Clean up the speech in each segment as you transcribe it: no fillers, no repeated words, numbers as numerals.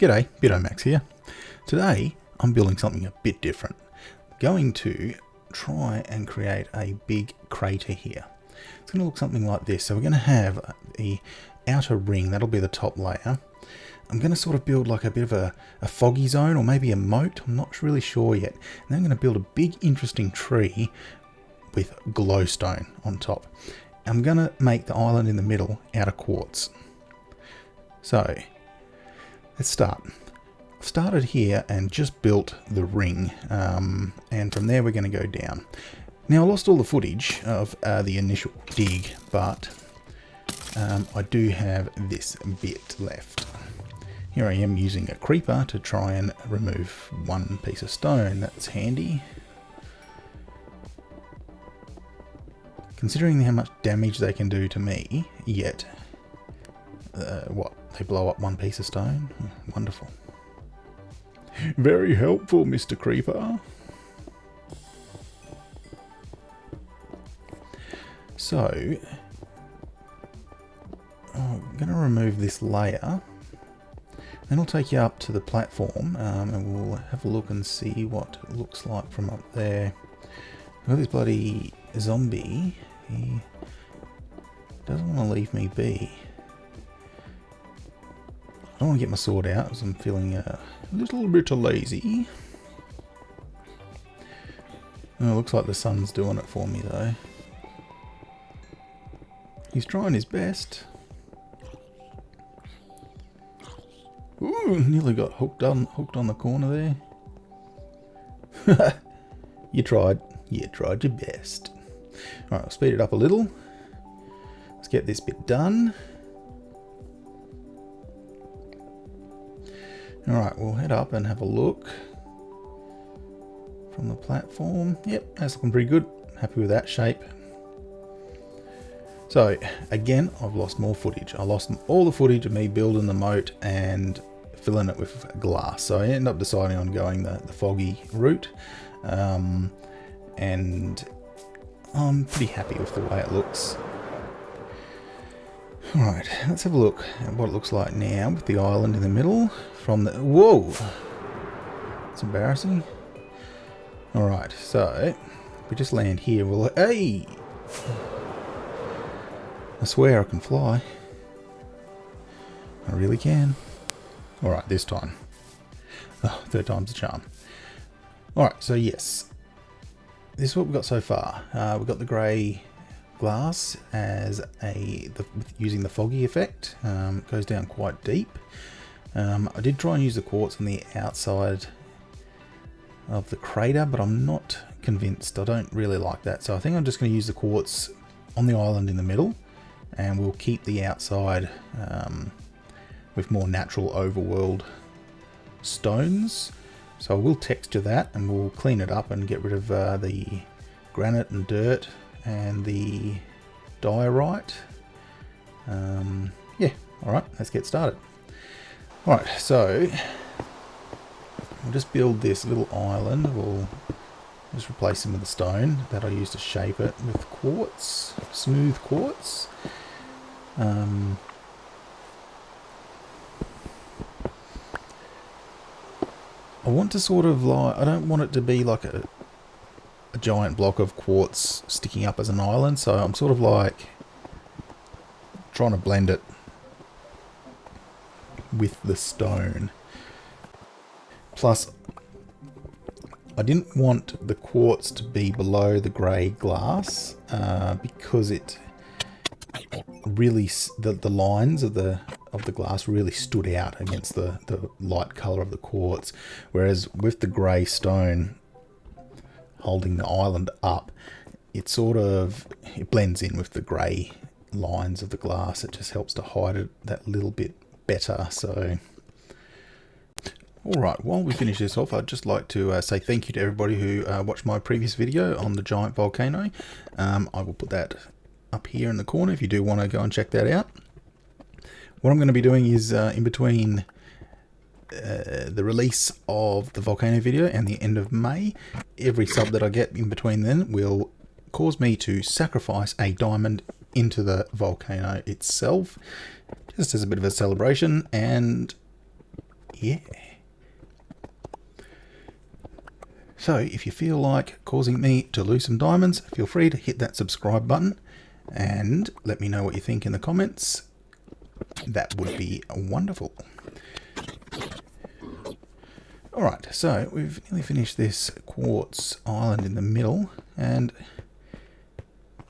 G'day, Max here. Today I'm building something a bit different. Going to try and create a big crater here. It's going to look something like this. So we're going to have the outer ring, that'll be the top layer. I'm going to sort of build like a bit of a foggy zone or maybe a moat, I'm not really sure yet. And then I'm going to build a big interesting tree with glowstone on top. I'm going to make the island in the middle out of quartz. So let's start. I've started here and just built the ring, and from there we're going to go down. Now I lost all the footage of the initial dig, but I do have this bit left. Here I am using a creeper to try and remove one piece of stone. That's handy. Considering how much damage they can do to me, yet what, they blow up one piece of stone? Wonderful. Very helpful, Mr. Creeper. So, I'm going to remove this layer. Then I'll take you up to the platform and we'll have a look and see what it looks like from up there. I've got this bloody zombie. He doesn't want to leave me be. I don't want to get my sword out because I'm feeling a little bit lazy. Oh, it looks like the sun's doing it for me though. He's trying his best. Ooh, nearly got hooked on the corner there. You tried your best. Alright, I'll speed it up a little. Let's get this bit done. Alright, we'll head up and have a look from the platform. Yep, that's looking pretty good. Happy with that shape. So, again, I've lost more footage. I lost all the footage of me building the moat and filling it with glass. So I ended up deciding on going the foggy route. And I'm pretty happy with the way it looks. Alright, let's have a look at what it looks like now with the island in the middle from the... Whoa! It's embarrassing. Alright, so if we just land here, we'll... Hey! I swear I can fly. I really can. Alright, this time. Oh, third time's the charm. Alright, so yes. This is what we've got so far. We've got the grey glass as using the foggy effect. It goes down quite deep. I did try and use the quartz on the outside of the crater, but I'm not convinced. I don't really like that. So I think I'm just going to use the quartz on the island in the middle, and we'll keep the outside with more natural overworld stones. So I will texture that and we'll clean it up and get rid of the granite and dirt and the diorite. Yeah, alright, let's get started. Alright, so we'll just build this little island. We'll just replace some of the stone that I used to shape it with quartz, smooth quartz. I want to sort of like, I don't want it to be like a giant block of quartz sticking up as an island, so I'm sort of like trying to blend it with the stone. Plus, I didn't want the quartz to be below the grey glass because it really, the lines of the glass really stood out against the light colour of the quartz, whereas with the grey stone holding the island up, it blends in with the grey lines of the glass. It just helps to hide it that little bit better. So alright, while we finish this off, I'd just like to say thank you to everybody who watched my previous video on the giant volcano. I will put that up here in the corner if you do want to go and check that out. What I'm going to be doing is in between the release of the volcano video and the end of May, every sub that I get in between then will cause me to sacrifice a diamond into the volcano itself, just as a bit of a celebration. And Yeah. So if you feel like causing me to lose some diamonds, feel free to hit that subscribe button and let me know what you think in the comments. That would be wonderful. Alright, so we've nearly finished this quartz island in the middle, and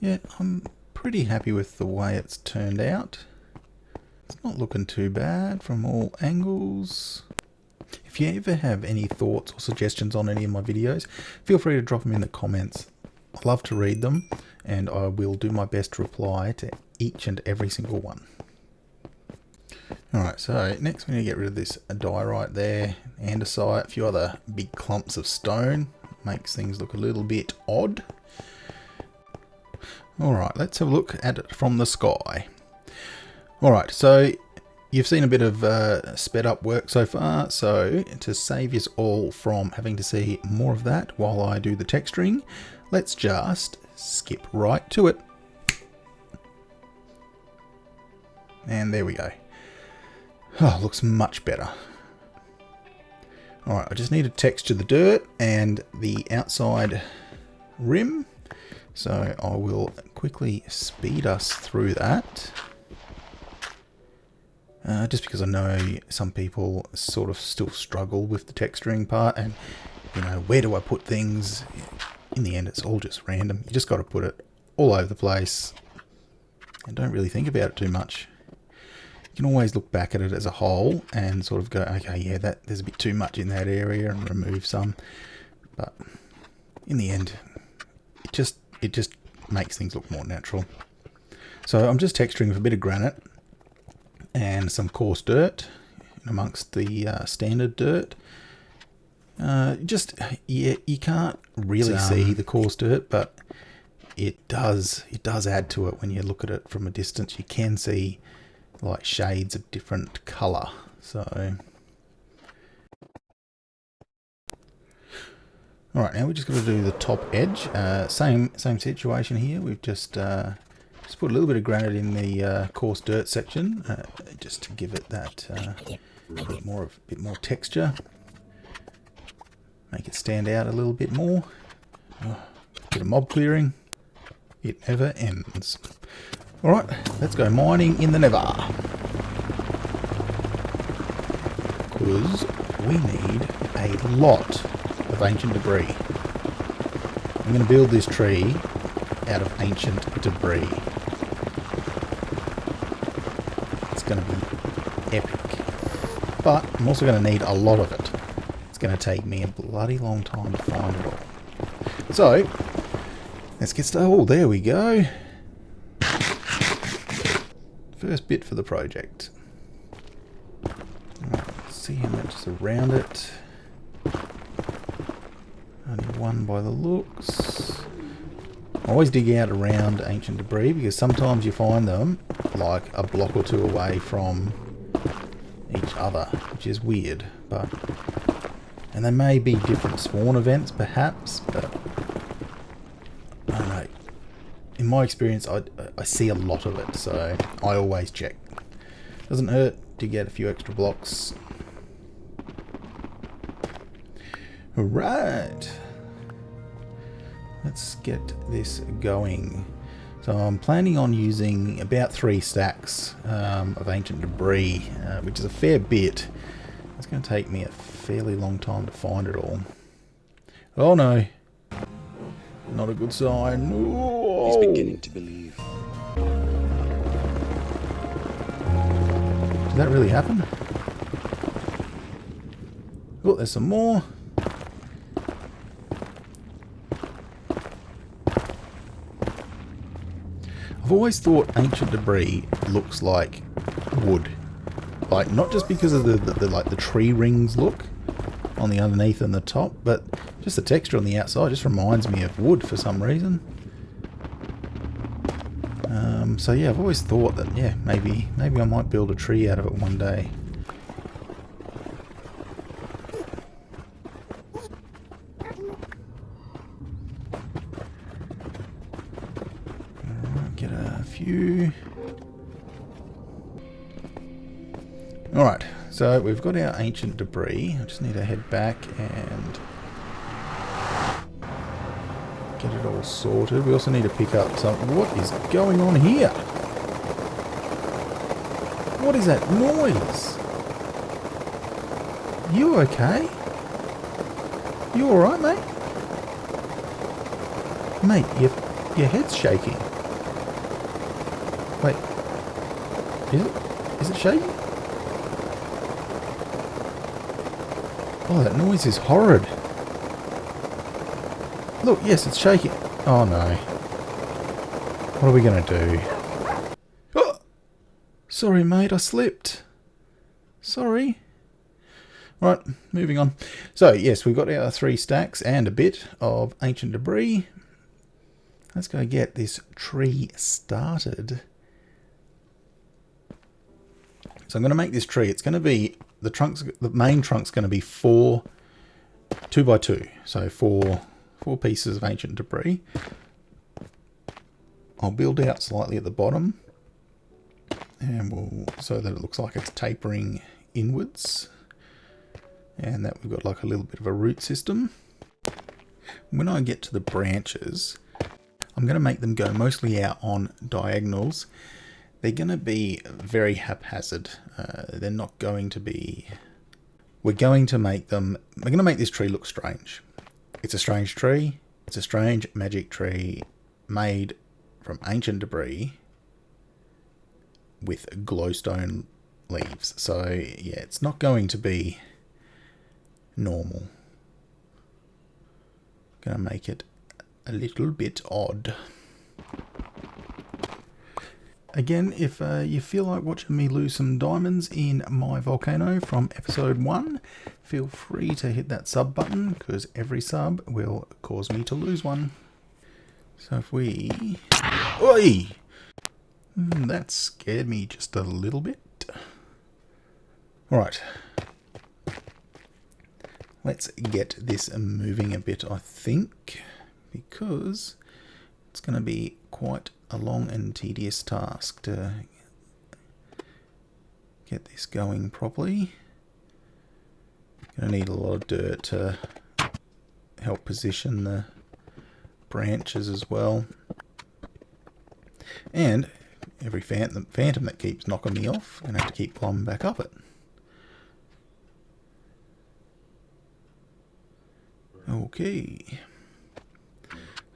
yeah, I'm pretty happy with the way it's turned out. It's not looking too bad from all angles. If you ever have any thoughts or suggestions on any of my videos, feel free to drop them in the comments. I love to read them, and I will do my best to reply to each and every single one. Alright, so next we need to get rid of this diorite there, andesite, a few other big clumps of stone. Makes things look a little bit odd. Alright, let's have a look at it from the sky. Alright, so you've seen a bit of sped up work so far, so to save you all from having to see more of that while I do the texturing, let's just skip right to it. And there we go. Oh, looks much better. Alright, I just need to texture the dirt and the outside rim. So I will quickly speed us through that. Just because I know some people sort of still struggle with the texturing part, and you know, where do I put things? In the end, it's all just random. You just got to put it all over the place and don't really think about it too much. You can always look back at it as a whole and sort of go, okay, yeah, there's a bit too much in that area, and remove some. But in the end, it just makes things look more natural. So I'm just texturing with a bit of granite and some coarse dirt amongst the standard dirt. Yeah, you can't really see the coarse dirt, but it does add to it when you look at it from a distance. You can see like shades of different colour. So alright, now we just got to do the top edge. Same situation here. We've just put a little bit of granite in the coarse dirt section, just to give it that bit more texture, make it stand out a little bit more. Bit of mob clearing. It never ends. Alright, let's go mining in the Nether. Because we need a lot of ancient debris. I'm going to build this tree out of ancient debris. It's going to be epic. But I'm also going to need a lot of it. It's going to take me a bloody long time to find it all. So, let's get started. Oh, there we go. First bit for the project. Right, let's see how much is around it. Only one by the looks. I always dig out around ancient debris because sometimes you find them like a block or two away from each other, which is weird. And they may be different spawn events perhaps, but I don't know. In my experience, I see a lot of it, so I always check. Doesn't hurt to get a few extra blocks. Alright. Let's get this going. So I'm planning on using about 3 stacks of ancient debris, which is a fair bit. It's going to take me a fairly long time to find it all. Oh no. Not a good sign. Whoa. He's beginning to believe. Did that really happen? Oh, there's some more. I've always thought ancient debris looks like wood. Like, not just because of the tree rings look on the underneath and the top, but just the texture on the outside just reminds me of wood for some reason. So yeah, I've always thought that, yeah, maybe I might build a tree out of it one day. Alright, get a few. Alright, So we've got our ancient debris. I just need to head back and get it all sorted. We also need to pick up some... What is going on here? What is that noise? You okay? You alright, mate? Mate, your head's shaking. Wait. Is it shaking? Oh, that noise is horrid. Look, yes, it's shaking. Oh no. What are we going to do? Oh! Sorry, mate, I slipped. Sorry. Right, moving on. So, yes, we've got our 3 stacks and a bit of ancient debris. Let's go get this tree started. So I'm going to make this tree. It's going to be, the main trunk's going to be 4 2x2. So 4 pieces of ancient debris. I'll build out slightly at the bottom. And so that it looks like it's tapering inwards. And that we've got like a little bit of a root system. When I get to the branches, I'm going to make them go mostly out on diagonals. They're going to be very haphazard. They're not going to be... We're going to make this tree look strange. It's a strange tree. It's a strange magic tree made from ancient debris with glowstone leaves. So, yeah, it's not going to be normal. Gonna make it a little bit odd. Again, if you feel like watching me lose some diamonds in my volcano from episode 1, feel free to hit that sub button, because every sub will cause me to lose one. So if we... Oi! That scared me just a little bit. Alright. Let's get this moving a bit, I think, because it's going to be quite a long and tedious task to get this going properly. Going to need a lot of dirt to help position the branches as well. And every phantom that keeps knocking me off, I'm going to have to keep climbing back up it. Okay,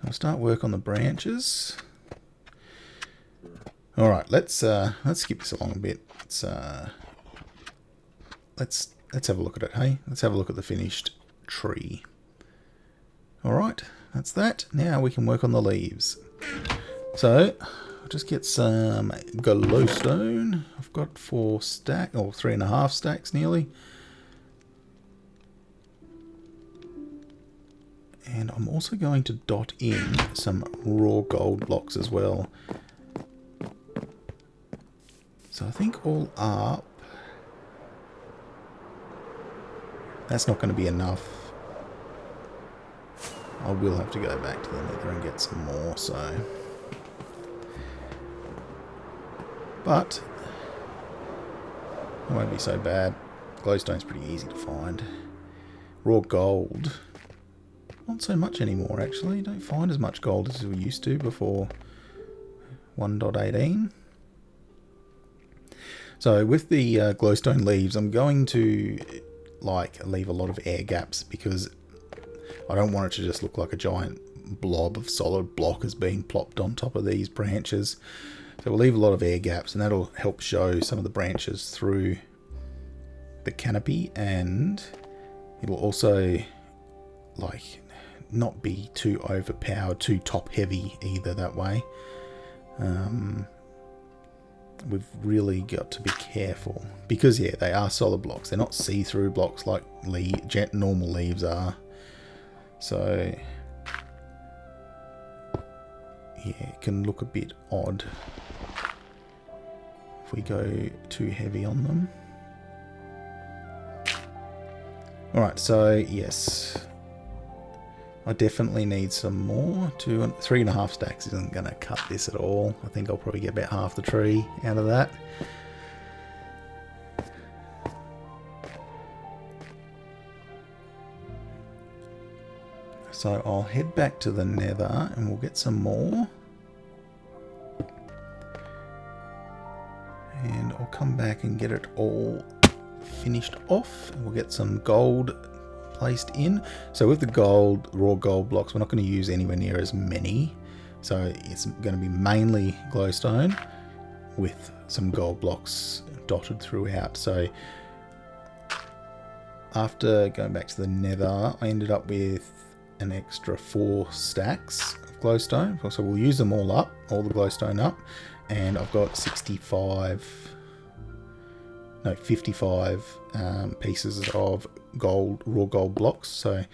I'll start work on the branches. All right, let's skip this along a bit. Let's have a look at it. Hey, let's have a look at the finished tree. All right, that's that. Now we can work on the leaves. So I'll just get some glowstone. I've got 4 stacks, or 3.5 stacks nearly. And I'm also going to dot in some raw gold blocks as well. So I think all up, that's not going to be enough. I will have to go back to the nether and get some more, so. But it won't be so bad. Glowstone's pretty easy to find. Raw gold, not so much anymore actually. You don't find as much gold as we used to before 1.18. So with the glowstone leaves, I'm going to leave a lot of air gaps because I don't want it to just look like a giant blob of solid block is being plopped on top of these branches. So we'll leave a lot of air gaps, and that'll help show some of the branches through the canopy, and it'll also not be too overpowered, too top heavy either that way. We've really got to be careful because, yeah, they are solid blocks. They're not see-through blocks like normal leaves are. So, yeah, it can look a bit odd if we go too heavy on them. Alright, so, yes. I definitely need some more. 3.5 stacks isn't going to cut this at all. I think I'll probably get about half the tree out of that. So I'll head back to the nether and we'll get some more. And I'll come back and get it all finished off. And we'll get some gold placed in. So with the gold, raw gold blocks, we're not going to use anywhere near as many. So it's going to be mainly glowstone with some gold blocks dotted throughout. So after going back to the nether, I ended up with an extra 4 stacks of glowstone. So we'll use them all up, all the glowstone up. And I've got 55 pieces of gold, raw gold blocks. So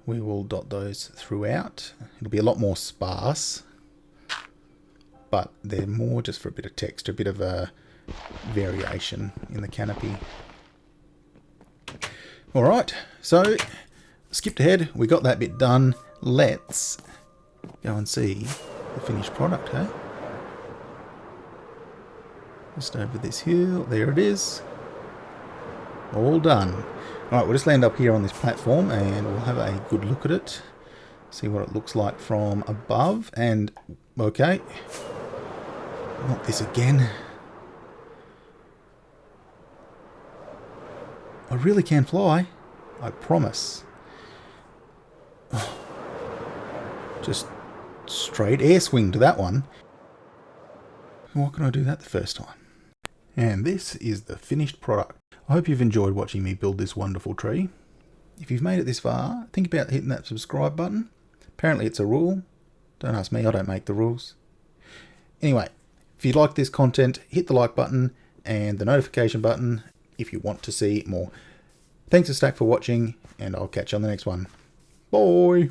we will dot those throughout. It'll be a lot more sparse, but they're more just for a bit of texture, a bit of a variation in the canopy. Alright, so skipped ahead, we got that bit done. Let's go and see the finished product, hey? Just over this hill, there it is. All done. Alright, we'll just land up here on this platform and we'll have a good look at it. See what it looks like from above. And, okay. Not this again. I really can fly. I promise. Oh, just straight air swing to that one. Why couldn't I do that the first time? And this is the finished product. I hope you've enjoyed watching me build this wonderful tree. If you've made it this far, think about hitting that subscribe button. Apparently it's a rule. Don't ask me, I don't make the rules. Anyway, if you like this content, hit the like button and the notification button if you want to see more. Thanks a stack for watching, and I'll catch you on the next one. Bye!